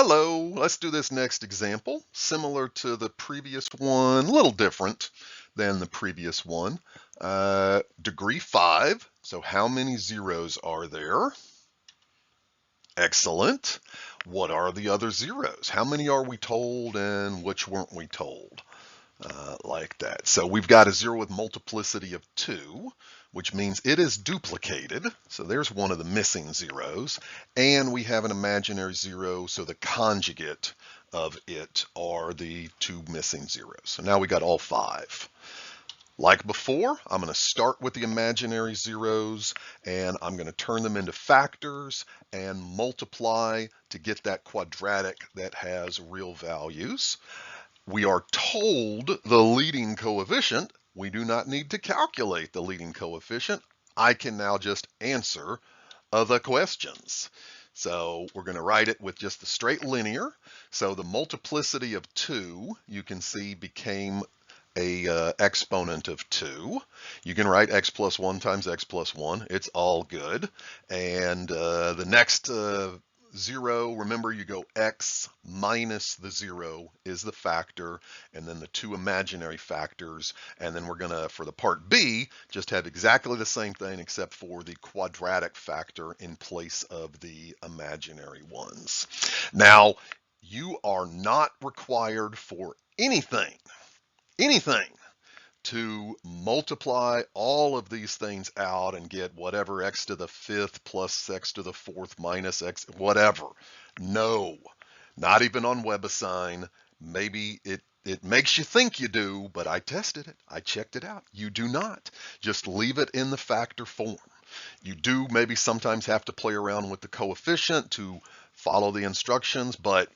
Hello, let's do this next example. Similar to the previous one, a little different than the previous one. Degree 5, so how many zeros are there? Excellent. What are the other zeros? How many are we told and which weren't we told? Like that. So we've got a zero with multiplicity of 2, which means it is duplicated. So there's one of the missing zeros. And we have an imaginary zero, so the conjugate of it are the two missing zeros. So now we got all 5. Like before, I'm going to start with the imaginary zeros and I'm going to turn them into factors and multiply to get that quadratic that has real values. We are told the leading coefficient. We do not need to calculate the leading coefficient. I can now just answer the questions. So we're going to write it with just the straight linear. So the multiplicity of 2, you can see, became a exponent of 2. You can write x plus 1 times x plus 1. It's all good. And the next 0, remember you go x minus the 0 is the factor, and then the two imaginary factors, and then we're gonna, for the part B, just have exactly the same thing except for the quadratic factor in place of the imaginary ones. Now, you are not required for anything to multiply all of these things out and get whatever x to the 5th plus x to the 4th minus x, whatever. No, not even on WebAssign. Maybe it makes you think you do, but I tested it. I checked it out. You do not. Just leave it in the factor form. You do maybe sometimes have to play around with the coefficient to follow the instructions, but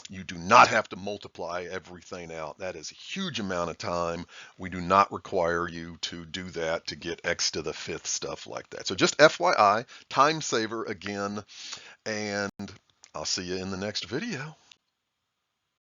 you do not have to multiply everything out. That is a huge amount of time. We do not require you to do that to get x to the 5th, stuff like that. So just FYI, time saver again, and I'll see you in the next video.